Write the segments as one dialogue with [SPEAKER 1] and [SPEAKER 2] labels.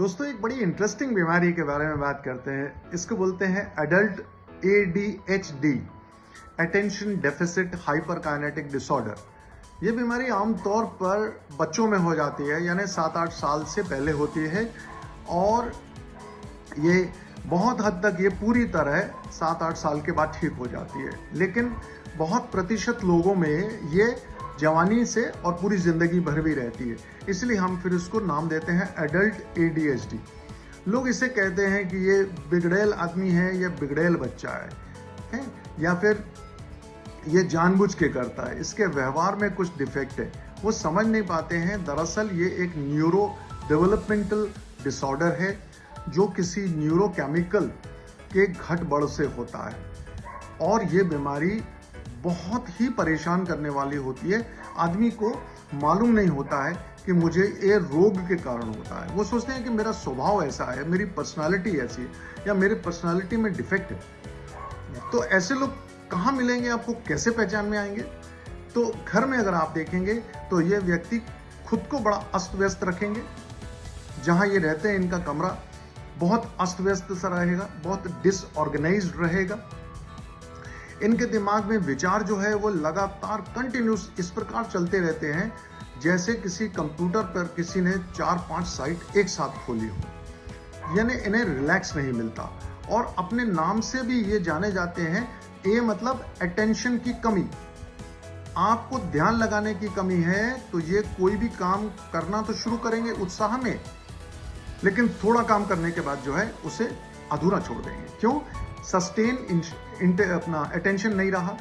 [SPEAKER 1] दोस्तों एक बड़ी इंटरेस्टिंग बीमारी के बारे में बात करते हैं। इसको बोलते हैं adult ADHD, attention deficit hyperkinetic disorder. ये बीमारी आमतौर पर बच्चों में हो जाती है, यानी 7-8 साल से पहले होती है और ये बहुत हद तक ये पूरी तरह 7-8 साल के बाद ठीक हो जाती है। लेकिन बहुत प्रतिशत लोगों में ये जवानी से और पूरी जिंदगी भर भी रहती है, इसलिए हम फिर इसको नाम देते हैं एडल्ट ADHD। लोग इसे कहते हैं कि ये बिगड़ैल आदमी है या बिगड़ैल बच्चा है या फिर ये जानबूझ के करता है, इसके व्यवहार में कुछ डिफेक्ट है, वो समझ नहीं पाते हैं। दरअसल ये एक न्यूरो डेवलपमेंटल डिसऑर्डर है जो किसी न्यूरोकेमिकल के घट बढ़ से होता है और ये बीमारी बहुत ही परेशान करने वाली होती है। आदमी को मालूम नहीं होता है कि मुझे ये रोग के कारण होता है। वो सोचते हैं कि मेरा स्वभाव ऐसा है, मेरी पर्सनालिटी ऐसी है या मेरे पर्सनालिटी में डिफेक्ट है। तो ऐसे लोग कहाँ मिलेंगे, आपको कैसे पहचान में आएंगे? तो घर में अगर आप देखेंगे तो ये व्यक्ति खुद को बड़ा अस्त व्यस्त रखेंगे। जहाँ ये रहते हैं इनका कमरा बहुत अस्त व्यस्त सा रहेगा, बहुत डिसऑर्गेनाइज्ड रहेगा। इनके दिमाग में विचार जो है वो लगातार कंटिन्यूस इस प्रकार चलते रहते हैं जैसे किसी कंप्यूटर पर किसी ने 4-5 साइट एक साथ खोली हो, यानी इन्हें रिलैक्स नहीं मिलता। और अपने नाम से भी ये जाने जाते हैं, ए मतलब अटेंशन की कमी। आपको ध्यान लगाने की कमी है तो ये कोई भी काम करना तो शुरू करेंगे उत्साह में, लेकिन थोड़ा काम करने के बाद जो है उसे अधूरा छोड़ देंगे। क्यों? सस्टेन अपना अटेंशन नहीं रहा।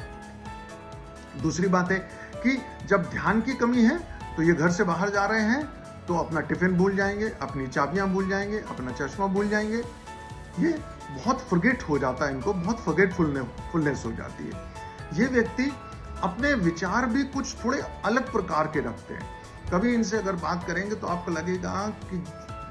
[SPEAKER 1] दूसरी बात है कि जब ध्यान की कमी है तो ये घर से बाहर जा रहे हैं तो अपना टिफिन भूल जाएंगे, अपनी चाबियां भूल जाएंगे, अपना चश्मा भूल जाएंगे। ये बहुत फॉरगेट हो जाता है, इनको बहुत फॉरगेटफुलनेस हो जाती है। ये व्यक्ति अपने विचार भी कुछ थोड़े अलग प्रकार के रखते हैं। कभी इनसे अगर बात करेंगे तो आपको लगेगा कि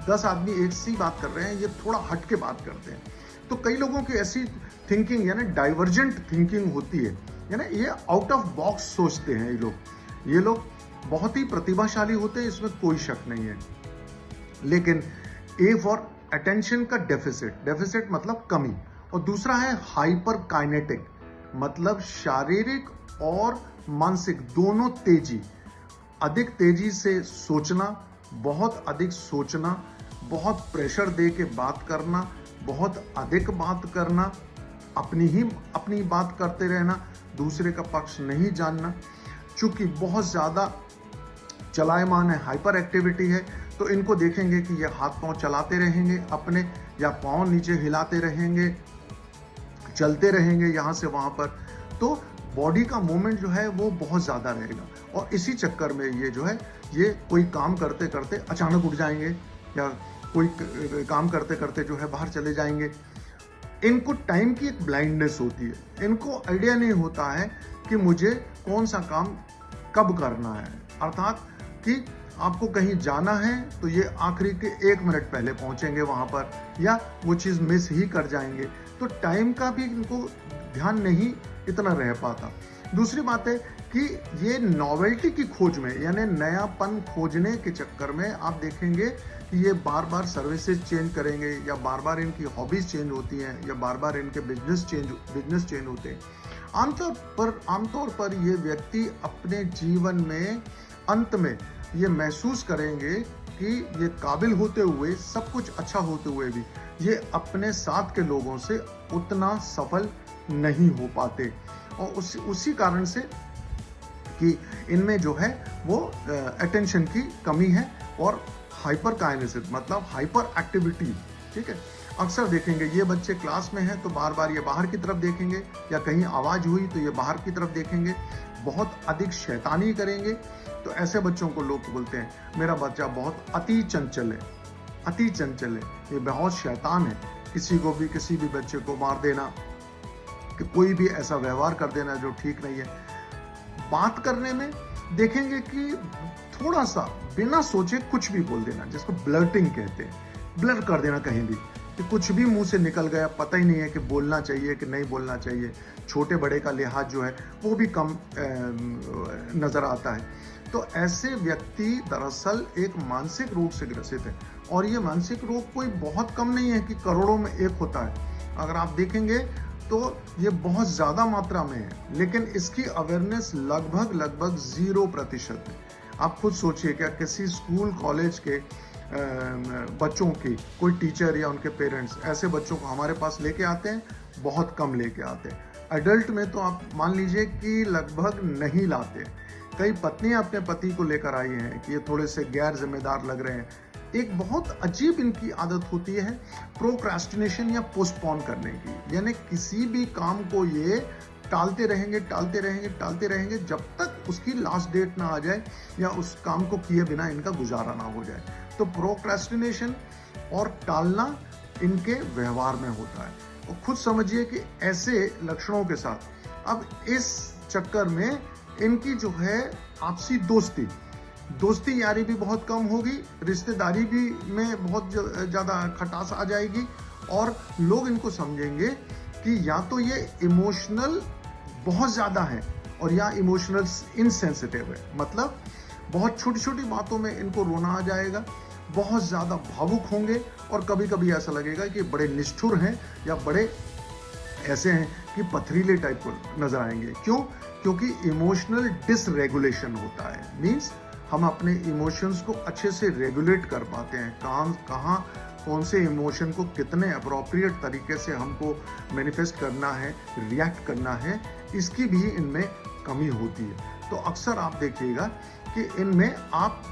[SPEAKER 1] 10 आदमी एक सी बात कर रहे हैं, ये थोड़ा हट के बात करते हैं। तो कई लोगों की ऐसी थिंकिंग यानी डाइवर्जेंट थिंकिंग होती है, यानी ये आउट ऑफ बॉक्स सोचते हैं। ये लोग बहुत ही प्रतिभाशाली होते हैं, इसमें कोई शक नहीं है। लेकिन ए फॉर अटेंशन का डेफिसिट मतलब कमी, और दूसरा है हाइपर काइनेटिक मतलब शारीरिक और मानसिक दोनों तेजी। अधिक तेजी से सोचना, बहुत अधिक सोचना, बहुत प्रेशर दे के बात करना, बहुत अधिक बात करना, अपनी बात करते रहना, दूसरे का पक्ष नहीं जानना। चूंकि बहुत ज़्यादा चलायमान है, हाइपर एक्टिविटी है, तो इनको देखेंगे कि ये हाथ पांव चलाते रहेंगे अपने, या पांव नीचे हिलाते रहेंगे, चलते रहेंगे यहाँ से वहाँ पर। तो बॉडी का मूवमेंट जो है वो बहुत ज़्यादा रहेगा और इसी चक्कर में ये जो है ये कोई काम करते करते अचानक उठ जाएंगे या कोई काम करते करते जो है बाहर चले जाएंगे। इनको टाइम की एक ब्लाइंडनेस होती है, इनको आइडिया नहीं होता है कि मुझे कौन सा काम कब करना है। अर्थात कि आपको कहीं जाना है तो ये आखिरी के 1 मिनट पहले पहुंचेंगे वहां पर, या वो चीज़ मिस ही कर जाएंगे। तो टाइम का भी इनको ध्यान नहीं इतना रह पाता। दूसरी बात है कि ये नॉवेल्टी की खोज में यानी नयापन खोजने के चक्कर में आप देखेंगे कि ये बार बार सर्विसेज चेंज करेंगे, या बार बार इनकी हॉबीज चेंज होती हैं, या बार बार इनके बिजनेस चेंज होते हैं। आमतौर पर ये व्यक्ति अपने जीवन में अंत में ये महसूस करेंगे कि ये काबिल होते हुए, सब कुछ अच्छा होते हुए भी ये अपने साथ के लोगों से उतना सफल नहीं हो पाते, और उसी कारण से कि इनमें जो है वो अटेंशन की कमी है और हाइपर काइनेसिस मतलब हाइपर एक्टिविटी। ठीक है, अक्सर देखेंगे ये बच्चे क्लास में हैं तो बार बार ये बाहर की तरफ देखेंगे, या कहीं आवाज हुई तो ये बाहर की तरफ देखेंगे, बहुत अधिक शैतानी करेंगे। तो ऐसे बच्चों को लोग बोलते हैं मेरा बच्चा बहुत अति चंचल है, ये बहुत शैतान है। किसी भी बच्चे को मार देना, कि कोई भी ऐसा व्यवहार कर देना जो ठीक नहीं है। बात करने में देखेंगे कि थोड़ा सा बिना सोचे कुछ भी बोल देना, जिसको ब्लर्टिंग कहते हैं, ब्लर कर देना कहीं भी, कि कुछ भी मुंह से निकल गया, पता ही नहीं है कि बोलना चाहिए कि नहीं बोलना चाहिए। छोटे बड़े का लिहाज जो है वो भी कम नजर आता है। तो ऐसे व्यक्ति दरअसल एक मानसिक रोग से ग्रसित है और ये मानसिक रोग कोई बहुत कम नहीं है कि करोड़ों में एक होता है। अगर आप देखेंगे तो ये बहुत ज़्यादा मात्रा में है, लेकिन इसकी अवेयरनेस लगभग 0% है। आप खुद सोचिए, क्या किसी स्कूल कॉलेज के बच्चों की कोई टीचर या उनके पेरेंट्स ऐसे बच्चों को हमारे पास लेके आते हैं? बहुत कम लेके आते हैं। एडल्ट में तो आप मान लीजिए कि लगभग नहीं लाते। कई पत्नियां अपने पति को लेकर आई हैं कि ये थोड़े से गैर जिम्मेदार लग रहे हैं। एक बहुत अजीब इनकी आदत होती है प्रोक्रास्टिनेशन या पोस्टपोन करने की, यानी किसी भी काम को ये टालते रहेंगे जब तक उसकी लास्ट डेट ना आ जाए या उस काम को किए बिना इनका गुजारा ना हो जाए। तो प्रोक्रास्टिनेशन और टालना इनके व्यवहार में होता है। और खुद समझिए कि ऐसे लक्षणों के साथ अब इस चक्कर में इनकी जो है आपसी दोस्ती यारी भी बहुत कम होगी, रिश्तेदारी भी में बहुत ज़्यादा खटास आ जाएगी, और लोग इनको समझेंगे कि या तो ये इमोशनल बहुत ज़्यादा है और या इमोशनल इनसेंसिटिव है। मतलब बहुत छोटी छोटी बातों में इनको रोना आ जाएगा, बहुत ज़्यादा भावुक होंगे, और कभी कभी ऐसा लगेगा कि बड़े निष्ठुर हैं या बड़े ऐसे हैं कि पथरीले टाइप को नजर आएंगे। क्यों? क्योंकि इमोशनल डिसरेगुलेशन होता है। मीन्स हम अपने इमोशंस को अच्छे से रेगुलेट कर पाते हैं, कहाँ कौन से इमोशन को कितने अप्रोप्रिएट तरीके से हमको मैनिफेस्ट करना है, रिएक्ट करना है, इसकी भी इनमें कमी होती है। तो अक्सर आप देखिएगा कि इनमें आप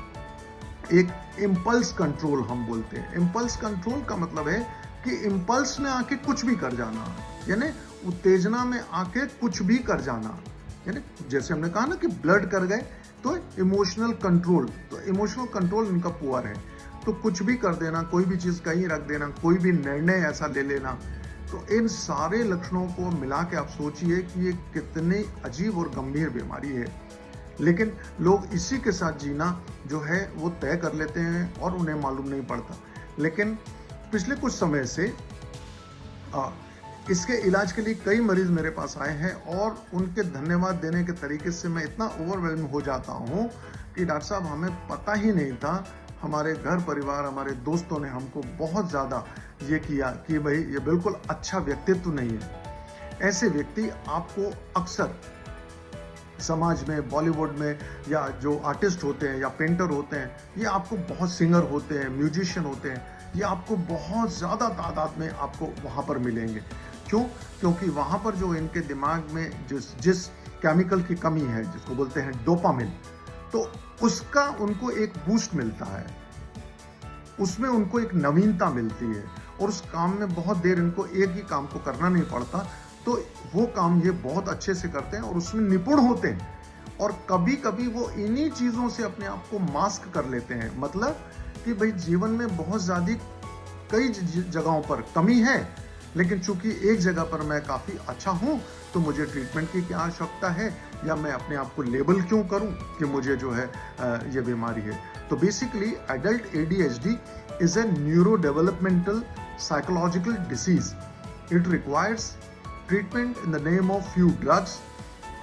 [SPEAKER 1] एक इम्पल्स कंट्रोल हम बोलते हैं। इम्पल्स कंट्रोल का मतलब है कि इम्पल्स में आके कुछ भी कर जाना, यानी उत्तेजना में आके कुछ भी कर जाना, यानी जैसे हमने कहा ना कि ब्लड कर गए, तो इमोशनल कंट्रोल, तो इमोशनल कंट्रोल इनका पुअर है। तो कुछ भी कर देना, कोई भी चीज़ कहीं रख देना, कोई भी निर्णय ऐसा ले लेना। तो इन सारे लक्षणों को मिला के आप सोचिए कि ये कितनी अजीब और गंभीर बीमारी है। लेकिन लोग इसी के साथ जीना जो है वो तय कर लेते हैं और उन्हें मालूम नहीं पड़ता। लेकिन पिछले कुछ समय से इसके इलाज के लिए कई मरीज मेरे पास आए हैं, और उनके धन्यवाद देने के तरीके से मैं इतना ओवरवेल्म हो जाता हूँ कि डॉक्टर साहब हमें पता ही नहीं था, हमारे घर परिवार, हमारे दोस्तों ने हमको बहुत ज़्यादा ये किया कि भाई ये बिल्कुल अच्छा व्यक्तित्व नहीं है। ऐसे व्यक्ति आपको अक्सर समाज में, बॉलीवुड में, या जो आर्टिस्ट होते हैं या पेंटर होते हैं, ये आपको बहुत सिंगर होते हैं, म्यूजिशियन होते हैं, ये आपको बहुत ज़्यादा तादाद में आपको वहाँ पर मिलेंगे। क्यों? क्योंकि वहाँ पर जो इनके दिमाग में जिस केमिकल की कमी है, जिसको बोलते हैं डोपामिन, तो उसका उनको एक बूस्ट मिलता है, उसमें उनको एक नवीनता मिलती है, और उस काम में बहुत देर इनको एक ही काम को करना नहीं पड़ता, तो वो काम ये बहुत अच्छे से करते हैं और उसमें निपुण होते हैं। और कभी कभी वो इन्हीं चीज़ों से अपने आप को मास्क कर लेते हैं। मतलब कि भाई जीवन में बहुत ज़्यादा कई जगहों पर कमी है, लेकिन चूंकि एक जगह पर मैं काफ़ी अच्छा हूँ, तो मुझे ट्रीटमेंट की क्या आवश्यकता है, या मैं अपने आप को लेबल क्यों करूँ कि मुझे जो है ये बीमारी है। तो basically adult ADHD is a neuro developmental psychological disease. It requires treatment in the name of few drugs,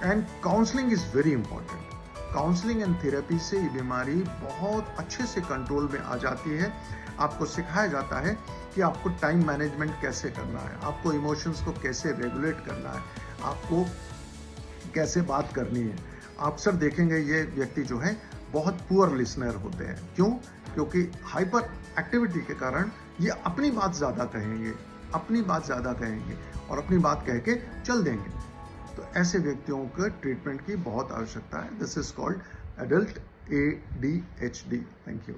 [SPEAKER 1] and counseling is very important. Counselling and therapy से ये बीमारी बहुत अच्छे से कंट्रोल में आ जाती है। आपको सिखाया जाता है कि आपको टाइम मैनेजमेंट कैसे करना है, आपको इमोशंस को कैसे रेगुलेट करना है, आपको कैसे बात करनी है। आप अक्सर देखेंगे ये व्यक्ति जो है बहुत पुअर लिसनर होते हैं। क्यों? क्योंकि हाइपर एक्टिविटी के कारण ये अपनी बात ज़्यादा कहेंगे और अपनी बात कह के चल देंगे। तो ऐसे व्यक्तियों को ट्रीटमेंट की बहुत आवश्यकता है। This is called adult ADHD। Thank you.